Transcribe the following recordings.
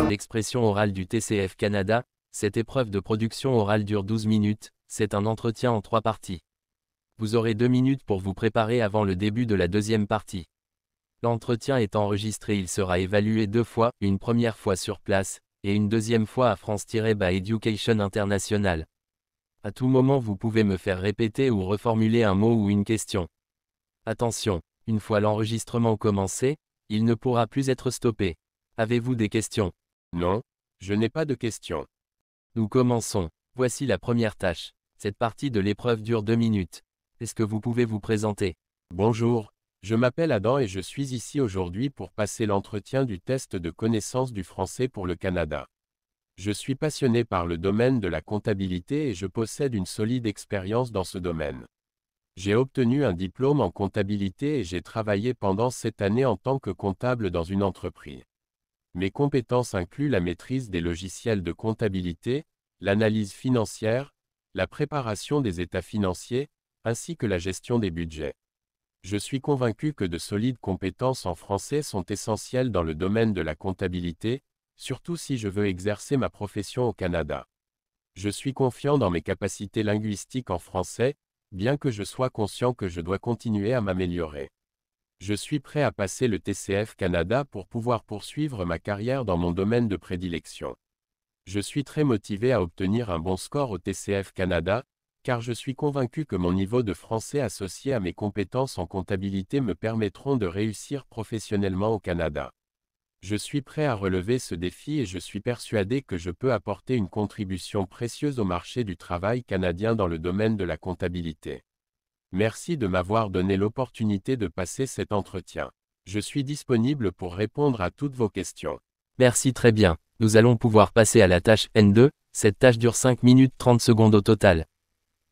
L'expression orale du TCF Canada, cette épreuve de production orale dure 12 minutes, c'est un entretien en 3 parties. Vous aurez 2 minutes pour vous préparer avant le début de la deuxième partie. L'entretien est enregistré, il sera évalué 2 fois, une première fois sur place, et une deuxième fois à France-Education International. À tout moment vous pouvez me faire répéter ou reformuler un mot ou une question. Attention, une fois l'enregistrement commencé, il ne pourra plus être stoppé. Avez-vous des questions? Non, je n'ai pas de questions. Nous commençons. Voici la première tâche. Cette partie de l'épreuve dure 2 minutes. Est-ce que vous pouvez vous présenter? Bonjour, je m'appelle Adam et je suis ici aujourd'hui pour passer l'entretien du test de connaissance du français pour le Canada. Je suis passionné par le domaine de la comptabilité et je possède une solide expérience dans ce domaine. J'ai obtenu un diplôme en comptabilité et j'ai travaillé pendant 7 années en tant que comptable dans une entreprise. Mes compétences incluent la maîtrise des logiciels de comptabilité, l'analyse financière, la préparation des états financiers, ainsi que la gestion des budgets. Je suis convaincu que de solides compétences en français sont essentielles dans le domaine de la comptabilité, surtout si je veux exercer ma profession au Canada. Je suis confiant dans mes capacités linguistiques en français, bien que je sois conscient que je dois continuer à m'améliorer. Je suis prêt à passer le TCF Canada pour pouvoir poursuivre ma carrière dans mon domaine de prédilection. Je suis très motivé à obtenir un bon score au TCF Canada, car je suis convaincu que mon niveau de français associé à mes compétences en comptabilité me permettront de réussir professionnellement au Canada. Je suis prêt à relever ce défi et je suis persuadé que je peux apporter une contribution précieuse au marché du travail canadien dans le domaine de la comptabilité. Merci de m'avoir donné l'opportunité de passer cet entretien. Je suis disponible pour répondre à toutes vos questions. Merci, très bien. Nous allons pouvoir passer à la tâche N2, cette tâche dure 5 minutes 30 secondes au total.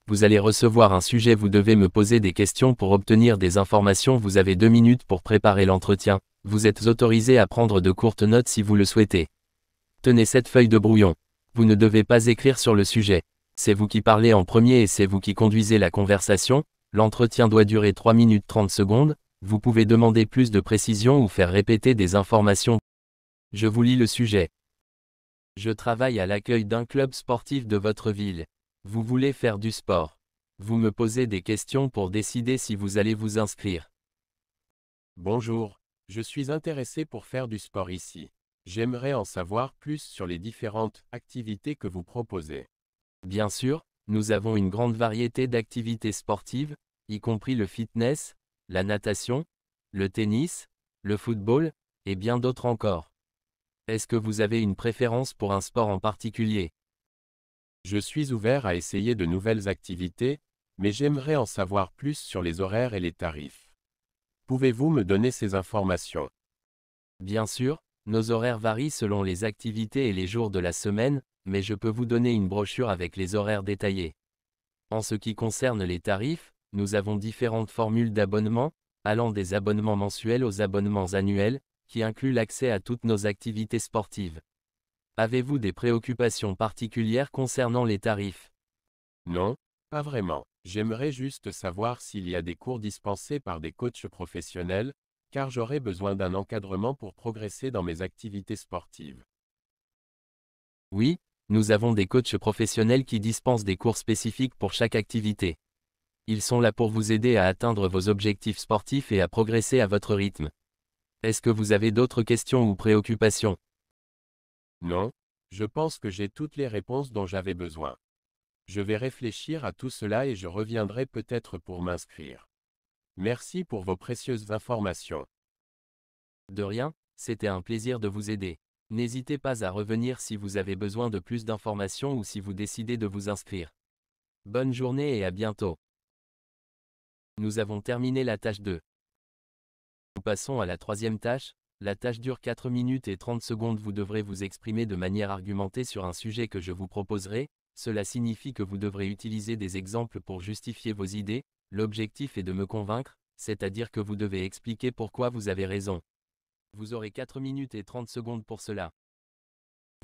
Vous allez recevoir un sujet, vous devez me poser des questions pour obtenir des informations, vous avez 2 minutes pour préparer l'entretien, vous êtes autorisé à prendre de courtes notes si vous le souhaitez. Tenez cette feuille de brouillon. Vous ne devez pas écrire sur le sujet. C'est vous qui parlez en premier et c'est vous qui conduisez la conversation. L'entretien doit durer 3 minutes 30 secondes, vous pouvez demander plus de précision ou faire répéter des informations. Je vous lis le sujet. Je travaille à l'accueil d'un club sportif de votre ville. Vous voulez faire du sport. Vous me posez des questions pour décider si vous allez vous inscrire. Bonjour, je suis intéressé pour faire du sport ici. J'aimerais en savoir plus sur les différentes activités que vous proposez. Bien sûr, nous avons une grande variété d'activités sportives, y compris le fitness, la natation, le tennis, le football, et bien d'autres encore. Est-ce que vous avez une préférence pour un sport en particulier? Je suis ouvert à essayer de nouvelles activités, mais j'aimerais en savoir plus sur les horaires et les tarifs. Pouvez-vous me donner ces informations? Bien sûr, nos horaires varient selon les activités et les jours de la semaine, mais je peux vous donner une brochure avec les horaires détaillés. En ce qui concerne les tarifs, nous avons différentes formules d'abonnement, allant des abonnements mensuels aux abonnements annuels, qui incluent l'accès à toutes nos activités sportives. Avez-vous des préoccupations particulières concernant les tarifs? Non, pas vraiment. J'aimerais juste savoir s'il y a des cours dispensés par des coachs professionnels, car j'aurais besoin d'un encadrement pour progresser dans mes activités sportives. Oui, nous avons des coachs professionnels qui dispensent des cours spécifiques pour chaque activité. Ils sont là pour vous aider à atteindre vos objectifs sportifs et à progresser à votre rythme. Est-ce que vous avez d'autres questions ou préoccupations? Non, je pense que j'ai toutes les réponses dont j'avais besoin. Je vais réfléchir à tout cela et je reviendrai peut-être pour m'inscrire. Merci pour vos précieuses informations. De rien, c'était un plaisir de vous aider. N'hésitez pas à revenir si vous avez besoin de plus d'informations ou si vous décidez de vous inscrire. Bonne journée et à bientôt. Nous avons terminé la tâche 2. Nous passons à la troisième tâche, La tâche dure 4 minutes et 30 secondes. Vous devrez vous exprimer de manière argumentée sur un sujet que je vous proposerai. Cela signifie que vous devrez utiliser des exemples pour justifier vos idées. L'objectif est de me convaincre, c'est-à-dire que vous devez expliquer pourquoi vous avez raison. Vous aurez 4 minutes et 30 secondes pour cela.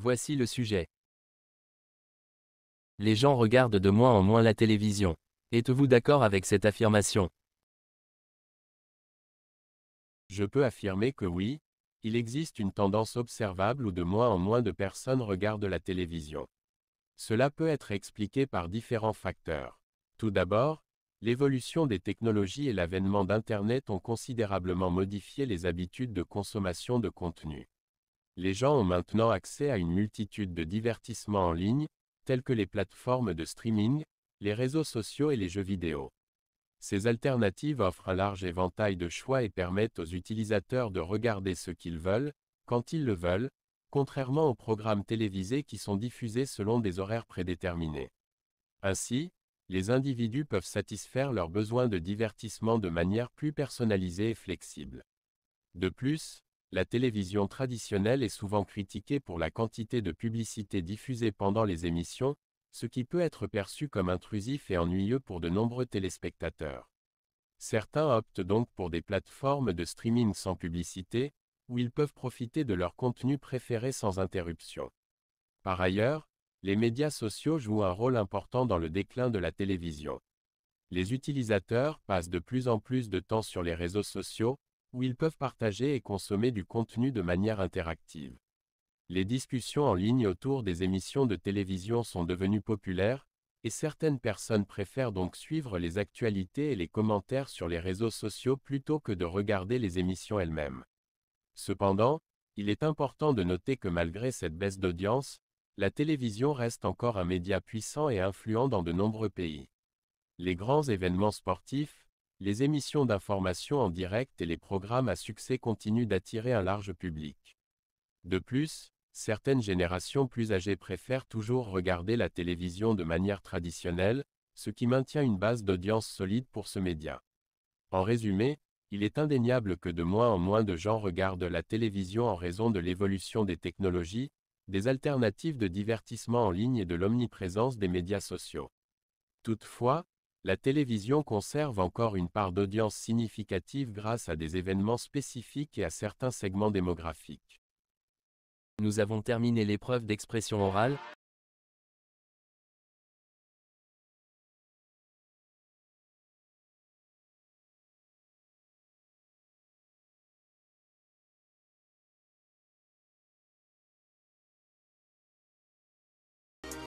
Voici le sujet. Les gens regardent de moins en moins la télévision. Êtes-vous d'accord avec cette affirmation? Je peux affirmer que oui, il existe une tendance observable où de moins en moins de personnes regardent la télévision. Cela peut être expliqué par différents facteurs. Tout d'abord, l'évolution des technologies et l'avènement d'Internet ont considérablement modifié les habitudes de consommation de contenu. Les gens ont maintenant accès à une multitude de divertissements en ligne, tels que les plateformes de streaming, les réseaux sociaux et les jeux vidéo. Ces alternatives offrent un large éventail de choix et permettent aux utilisateurs de regarder ce qu'ils veulent, quand ils le veulent, contrairement aux programmes télévisés qui sont diffusés selon des horaires prédéterminés. Ainsi, les individus peuvent satisfaire leurs besoins de divertissement de manière plus personnalisée et flexible. De plus, la télévision traditionnelle est souvent critiquée pour la quantité de publicité diffusée pendant les émissions, ce qui peut être perçu comme intrusif et ennuyeux pour de nombreux téléspectateurs. Certains optent donc pour des plateformes de streaming sans publicité, où ils peuvent profiter de leur contenu préféré sans interruption. Par ailleurs, les médias sociaux jouent un rôle important dans le déclin de la télévision. Les utilisateurs passent de plus en plus de temps sur les réseaux sociaux, où ils peuvent partager et consommer du contenu de manière interactive. Les discussions en ligne autour des émissions de télévision sont devenues populaires, et certaines personnes préfèrent donc suivre les actualités et les commentaires sur les réseaux sociaux plutôt que de regarder les émissions elles-mêmes. Cependant, il est important de noter que malgré cette baisse d'audience, la télévision reste encore un média puissant et influent dans de nombreux pays. Les grands événements sportifs, les émissions d'information en direct et les programmes à succès continuent d'attirer un large public. De plus, certaines générations plus âgées préfèrent toujours regarder la télévision de manière traditionnelle, ce qui maintient une base d'audience solide pour ce média. En résumé, il est indéniable que de moins en moins de gens regardent la télévision en raison de l'évolution des technologies, des alternatives de divertissement en ligne et de l'omniprésence des médias sociaux. Toutefois, la télévision conserve encore une part d'audience significative grâce à des événements spécifiques et à certains segments démographiques. Nous avons terminé l'épreuve d'expression orale.